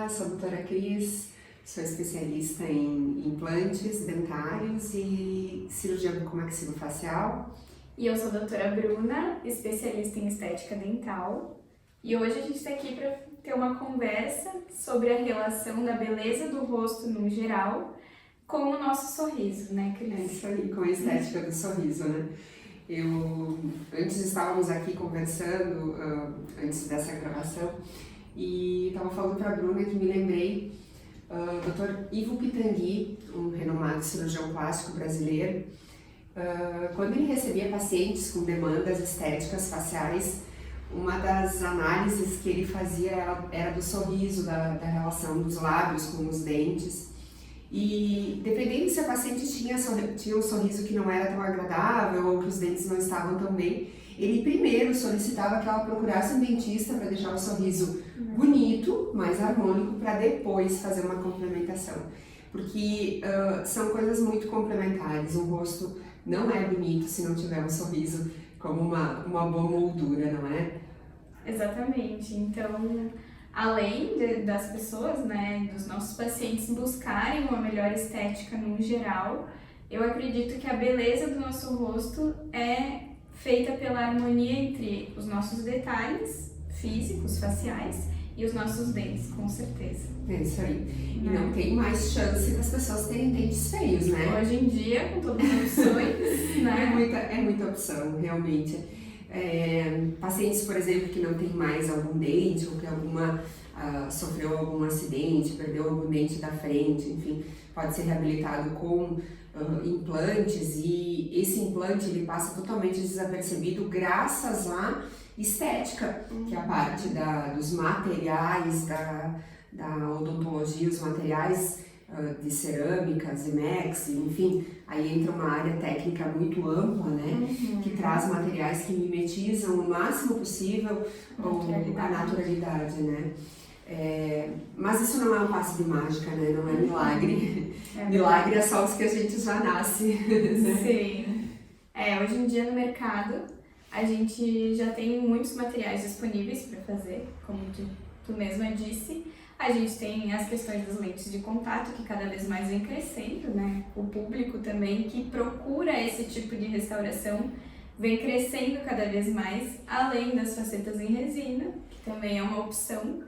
sou a doutora Cris, sou especialista em implantes dentários e cirurgia bucomaxilofacial. E eu sou a doutora Bruna, especialista em estética dental. E hoje a gente está aqui para ter uma conversa sobre a relação da beleza do rosto no geral com o nosso sorriso, né, Cris? É isso aí, com a estética do sorriso, né? Antes estávamos aqui conversando, antes dessa gravação, e estava falando para a Bruna que me lembrei do Dr. Ivo Pitangui, um renomado cirurgião plástico brasileiro. Quando ele recebia pacientes com demandas estéticas faciais, uma das análises que ele fazia era do sorriso, da relação dos lábios com os dentes. E dependendo se a paciente tinha um sorriso que não era tão agradável ou que os dentes não estavam tão bem, ele primeiro solicitava que ela procurasse um dentista para deixar o sorriso bonito, mais harmônico, para depois fazer uma complementação. Porque são coisas muito complementares. Um rosto não é bonito se não tiver um sorriso como uma boa moldura, não é? Exatamente. Então, além das pessoas, né, dos nossos pacientes buscarem uma melhor estética no geral, eu acredito que a beleza do nosso rosto é feita pela harmonia entre os nossos detalhes físicos, faciais, e os nossos dentes, com certeza. É isso aí. E não tem mais chance das pessoas terem dentes feios, né? Hoje em dia, com todas as opções, né? É muita opção, realmente. Pacientes, por exemplo, que não tem mais algum dente ou que sofreu algum acidente, perdeu algum dente da frente, enfim, pode ser reabilitado com implantes, e esse implante ele passa totalmente desapercebido graças à estética, que é a parte dos materiais, da odontologia, os materiais de cerâmicas, IMEX, enfim, aí entra uma área técnica muito ampla, né, que traz materiais que mimetizam o máximo possível a naturalidade, né. Mas isso não é um passe de mágica, né, não é milagre. Milagre é só os que a gente já nasce. Né? Sim. Hoje em dia no mercado a gente já tem muitos materiais disponíveis para fazer, como tu mesma disse. A gente tem as questões das lentes de contato, que cada vez mais vem crescendo, né? O público também que procura esse tipo de restauração vem crescendo cada vez mais, além das facetas em resina, que também é uma opção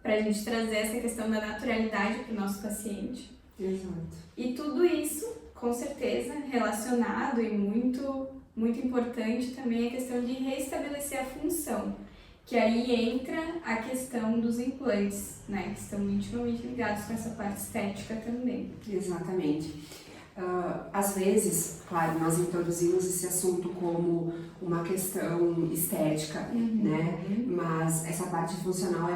para a gente trazer essa questão da naturalidade para o nosso paciente. Exato. E tudo isso, com certeza, relacionado e muito, muito importante também a questão de restabelecer a função, que aí entra a questão dos implantes, né, que estão intimamente ligados com essa parte estética também. Exatamente. Às vezes, claro, nós introduzimos esse assunto como uma questão estética, né? Mas essa parte funcional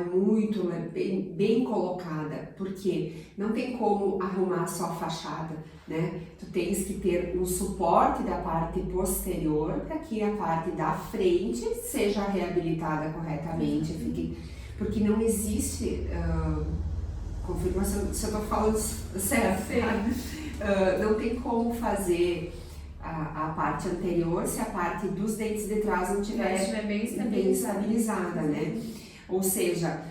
bem colocada, porque não tem como arrumar só a fachada, né? Tu tens que ter um suporte da parte posterior para que a parte da frente seja reabilitada corretamente, porque não existe confirmação se eu estou falando certo. Não tem como fazer a parte anterior se a parte dos dentes de trás não estiver bem estabilizada, né? Ou seja,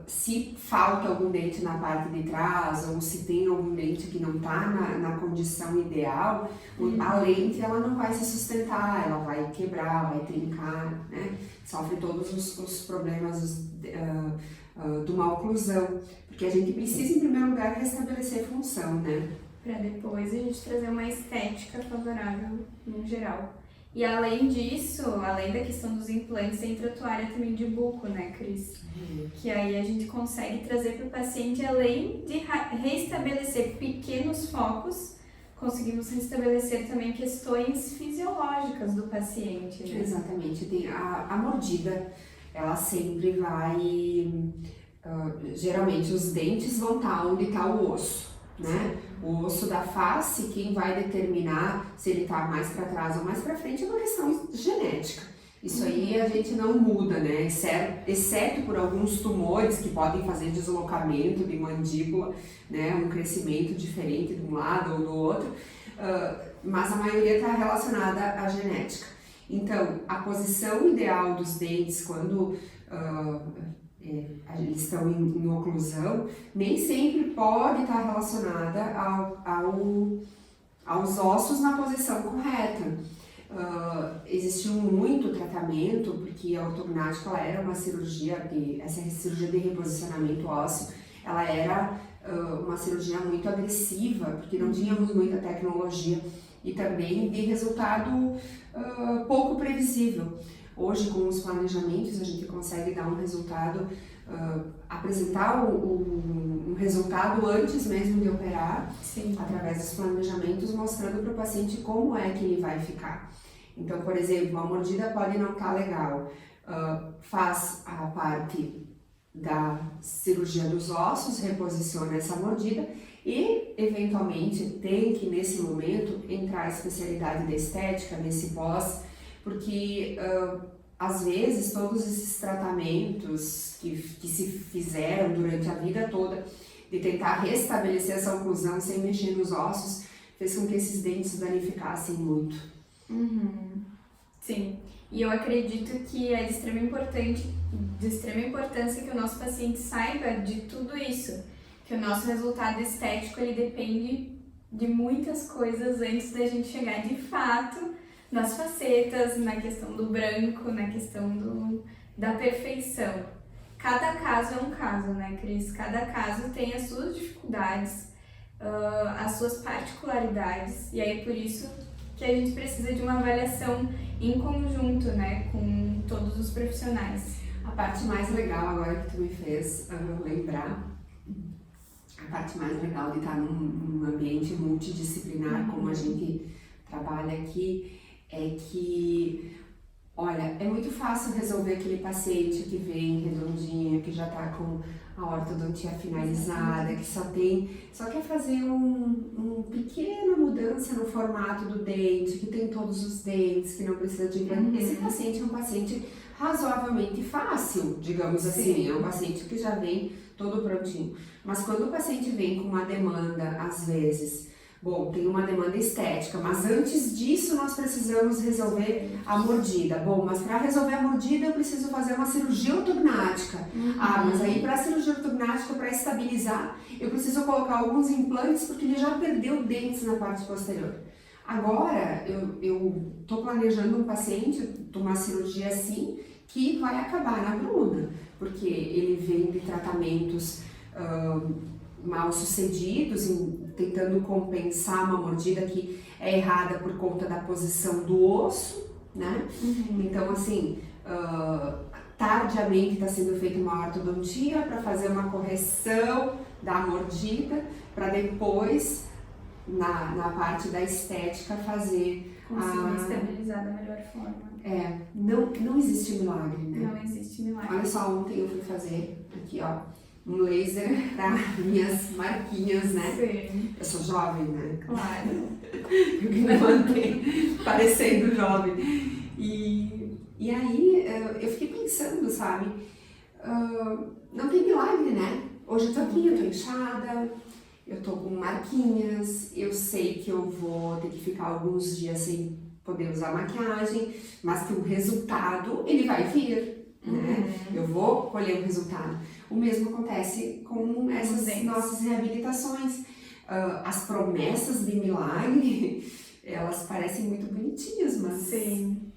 se falta algum dente na parte de trás ou se tem algum dente que não está na condição ideal, a lente ela não vai se sustentar, ela vai quebrar, vai trincar, né? Sofre todos os problemas de uma oclusão, porque a gente precisa em primeiro lugar restabelecer a função, né? Para depois a gente trazer uma estética favorável no geral. E além disso, além da questão dos implantes, entra a tua área também de buco, né, Cris? Que aí a gente consegue trazer para o paciente, além de restabelecer pequenos focos, conseguimos restabelecer também questões fisiológicas do paciente, né? Exatamente. Tem a mordida, ela sempre vai... geralmente os dentes vão estar onde está o osso, né? O osso da face, quem vai determinar se ele está mais para trás ou mais para frente é uma questão genética. Isso aí a gente não muda, né? Exceto por alguns tumores que podem fazer deslocamento de mandíbula, né? Um crescimento diferente de um lado ou do outro, mas a maioria está relacionada à genética. Então, a posição ideal dos dentes quando eles estão em oclusão, nem sempre pode estar relacionada aos ossos na posição correta. Existiu muito tratamento, porque a ortognática ela era uma cirurgia, essa cirurgia de reposicionamento ósseo, ela era uma cirurgia muito agressiva, porque não tínhamos muita tecnologia e também de resultado pouco previsível. Hoje, com os planejamentos, a gente consegue dar um resultado, apresentar um resultado antes mesmo de operar, Sim. através dos planejamentos, mostrando para o paciente como é que ele vai ficar. Então, por exemplo, a mordida pode não estar legal, faz a parte da cirurgia dos ossos, reposiciona essa mordida e, eventualmente, tem que, nesse momento, entrar a especialidade da estética, nesse pós, porque, às vezes, todos esses tratamentos que se fizeram durante a vida toda, de tentar restabelecer essa oclusão sem mexer nos ossos, fez com que esses dentes danificassem muito. Uhum. Sim, e eu acredito que é de extrema importância que o nosso paciente saiba de tudo isso, que o nosso resultado estético ele depende de muitas coisas antes da gente chegar de fato nas facetas, na questão do branco, na questão da perfeição. Cada caso é um caso, né, Cris? Cada caso tem as suas dificuldades, as suas particularidades, e aí por isso que a gente precisa de uma avaliação em conjunto, né, com todos os profissionais. A parte mais legal agora que tu me fez lembrar, a parte mais legal de estar num ambiente multidisciplinar como a gente trabalha aqui, é que, olha, é muito fácil resolver aquele paciente que vem redondinho, que já está com a ortodontia finalizada, que só quer fazer uma pequena mudança no formato do dente, que tem todos os dentes, que não precisa de implante. Esse paciente é um paciente razoavelmente fácil, digamos assim, é um paciente que já vem todo prontinho. Mas quando o paciente vem com uma demanda, às vezes, bom, tem uma demanda estética, mas antes disso nós precisamos resolver a mordida. Bom, mas para resolver a mordida eu preciso fazer uma cirurgia ortognática. Mas aí para a cirurgia ortognática, para estabilizar, eu preciso colocar alguns implantes porque ele já perdeu dentes na parte posterior. Agora, eu tô planejando um paciente, uma cirurgia assim, que vai acabar na Bruna, porque ele vem de tratamentos mal sucedidos, tentando compensar uma mordida que é errada por conta da posição do osso, né? Então, assim, tardiamente está sendo feita uma ortodontia para fazer uma correção da mordida, para depois, na parte da estética, fazer conseguir estabilizar da melhor forma. Não existe milagre, né? Não existe milagre. Olha só, ontem eu fui fazer aqui, ó, um laser para minhas marquinhas, né? Sim. Eu sou jovem, né? Claro. Eu me manter parecendo jovem. E aí eu fiquei pensando, sabe? Não tem milagre, né? Hoje eu tô aqui, eu tô inchada, eu tô com marquinhas, eu sei que eu vou ter que ficar alguns dias sem poder usar maquiagem, mas que o resultado, ele vai vir, né? Eu vou colher o resultado. O mesmo acontece com essas nossas reabilitações. As promessas de milagre, elas parecem muito bonitinhas, mas... Sim.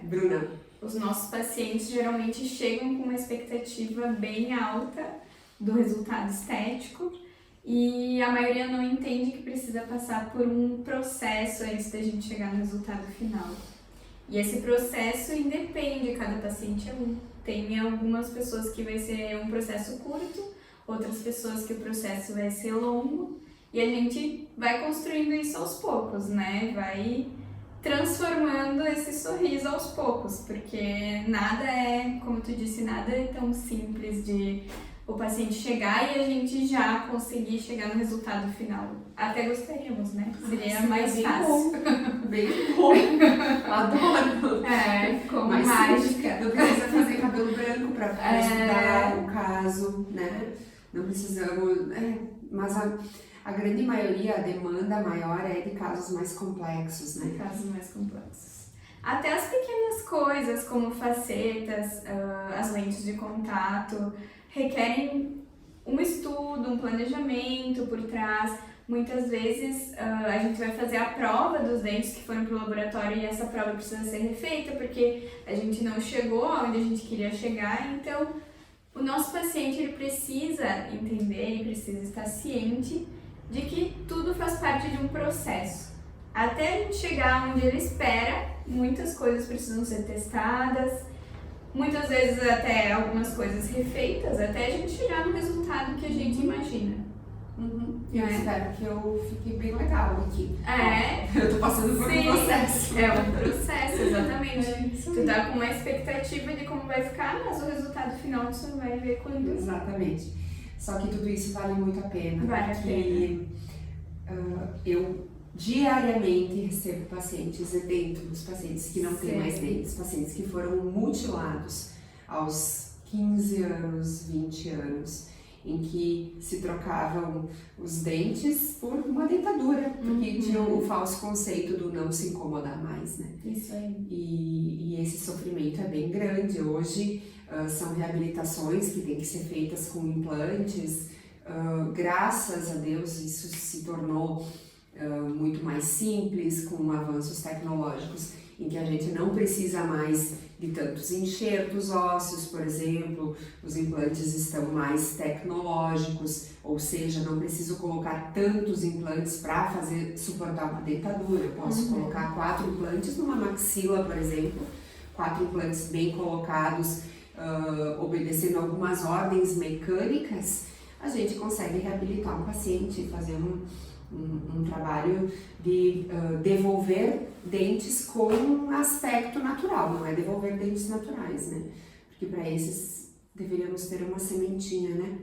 Bruna? Os nossos pacientes geralmente chegam com uma expectativa bem alta do resultado estético e a maioria não entende que precisa passar por um processo antes da gente chegar no resultado final. E esse processo independe, cada paciente é um. Tem algumas pessoas que vai ser um processo curto, outras pessoas que o processo vai ser longo, e a gente vai construindo isso aos poucos, né? Vai transformando esse sorriso aos poucos, porque nada é, como tu disse, nada é tão simples de o paciente chegar e a gente já conseguir chegar no resultado final. Até gostaríamos, né? Seria mais fácil. Bem bom. Adoro. Como mas mágica. Não precisa fazer cabelo branco para estudar o caso, né? Não precisamos... mas a grande maioria, a demanda maior é de casos mais complexos, né? Casos mais complexos. até as pequenas coisas como facetas, as lentes de contato, requerem um estudo, um planejamento por trás. Muitas vezes a gente vai fazer a prova dos dentes que foram para o laboratório e essa prova precisa ser refeita porque a gente não chegou aonde a gente queria chegar. Então, o nosso paciente ele precisa entender, ele precisa estar ciente de que tudo faz parte de um processo. Até a gente chegar onde ele espera, muitas coisas precisam ser testadas, muitas vezes até algumas coisas refeitas, até a gente chegar no resultado que a gente imagina. Eu espero que eu fique bem legal aqui. É. Eu tô passando por um processo. É um processo, exatamente. Tu tá com uma expectativa de como vai ficar, mas o resultado final tu só vai ver quando. Exatamente. Só que tudo isso vale muito a pena. Vale a pena. Eu diariamente recebo pacientes, e dentro dos pacientes que não têm mais dentes, pacientes que foram mutilados aos 15 anos, 20 anos, em que se trocavam os dentes por uma dentadura, porque tinha o falso conceito do não se incomodar mais, né? Isso aí. E esse sofrimento é bem grande. Hoje são reabilitações que têm que ser feitas com implantes. Graças a Deus isso se tornou muito mais simples, com avanços tecnológicos em que a gente não precisa mais de tantos enxertos ósseos, por exemplo, os implantes estão mais tecnológicos, ou seja, não preciso colocar tantos implantes para suportar uma dentadura. Eu posso colocar 4 implantes numa maxila, por exemplo, 4 implantes bem colocados, obedecendo algumas ordens mecânicas, a gente consegue reabilitar um paciente e fazer um trabalho de devolver dentes com um aspecto natural, não é devolver dentes naturais, né? Porque para esses deveríamos ter uma sementinha, né?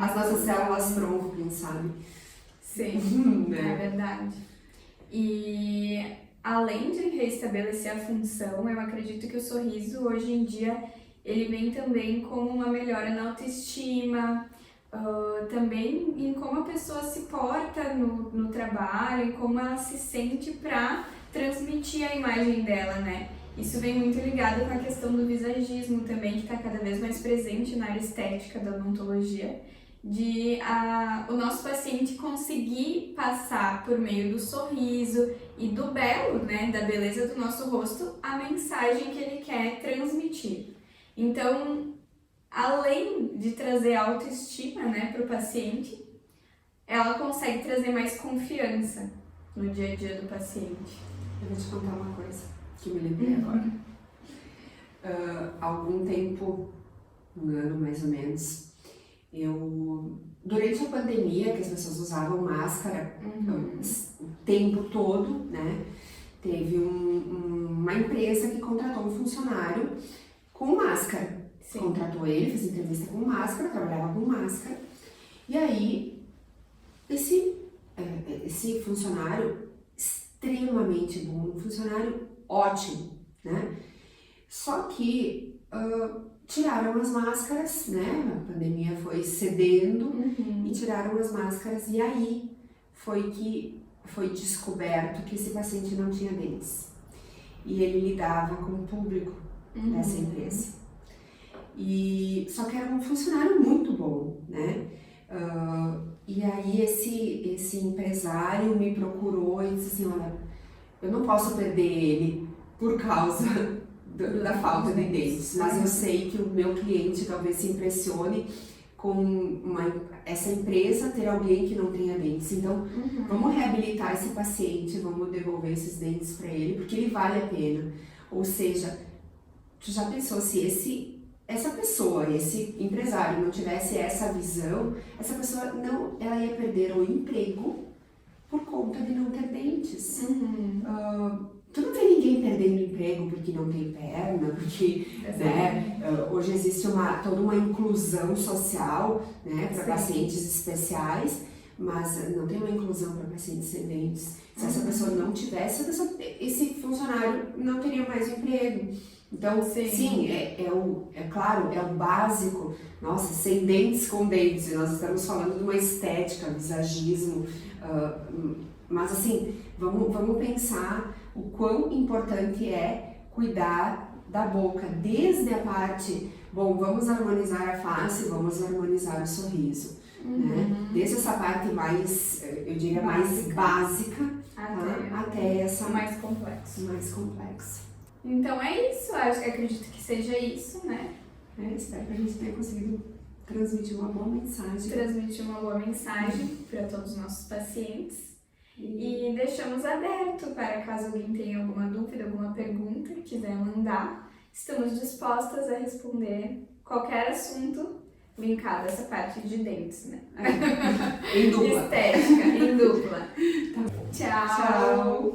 As nossas células tronco, quem sabe? Sim, é verdade. E além de restabelecer a função, eu acredito que o sorriso hoje em dia ele vem também com uma melhora na autoestima, também em como a pessoa se porta no trabalho, em como ela se sente para transmitir a imagem dela, né? Isso vem muito ligado com a questão do visagismo também, que está cada vez mais presente na área estética da odontologia, de o nosso paciente conseguir passar por meio do sorriso e do belo, né, da beleza do nosso rosto, a mensagem que ele quer transmitir. Então, além de trazer autoestima, né, para o paciente, ela consegue trazer mais confiança no dia a dia do paciente. Eu vou te contar uma coisa que me lembrei agora. Algum tempo, um ano mais ou menos, durante a pandemia, que as pessoas usavam máscara o tempo todo, né, teve uma empresa que contratou um funcionário com máscara. Sim. Contratou ele, fez entrevista com máscara, trabalhava com máscara. E aí, esse funcionário extremamente bom, um funcionário ótimo, né? Só que tiraram as máscaras, né? A pandemia foi cedendo e tiraram as máscaras. E aí foi descoberto que esse paciente não tinha dentes. E ele lidava com o público dessa empresa. Só que era um funcionário muito bom, né? E aí esse empresário me procurou e disse assim, olha, eu não posso perder ele por causa da falta de dentes, mas eu sei que o meu cliente talvez se impressione com essa empresa ter alguém que não tenha dentes. Então, vamos reabilitar esse paciente, vamos devolver esses dentes para ele, porque ele vale a pena. Ou seja, tu já pensou se essa pessoa, esse empresário não tivesse essa visão, essa pessoa ela ia perder o emprego por conta de não ter dentes. Tu não vê ninguém perdendo emprego porque não tem perna, porque né, hoje existe toda uma inclusão social, né, para pacientes especiais, mas não tem uma inclusão para pacientes sem dentes. Se essa pessoa não tivesse, esse funcionário não teria mais emprego. Então, sim, claro, é o básico. Nossa, sem dentes com dentes. Nós estamos falando de uma estética, visagismo. Mas assim, vamos pensar o quão importante é cuidar da boca, desde a parte, bom, vamos harmonizar a face, vamos harmonizar o sorriso, né? Desde essa parte mais, eu diria, mais básica, até essa mais complexo. Mais complexa. Então é isso, acredito que seja isso, né? Espero que a gente tenha conseguido transmitir uma boa mensagem. Transmitir uma boa mensagem para todos os nossos pacientes. E deixamos aberto para caso alguém tenha alguma dúvida, alguma pergunta, quiser mandar. Estamos dispostas a responder qualquer assunto linkado a essa parte de dentes, né? Em dupla. Estética, em dupla. Tá. Tchau!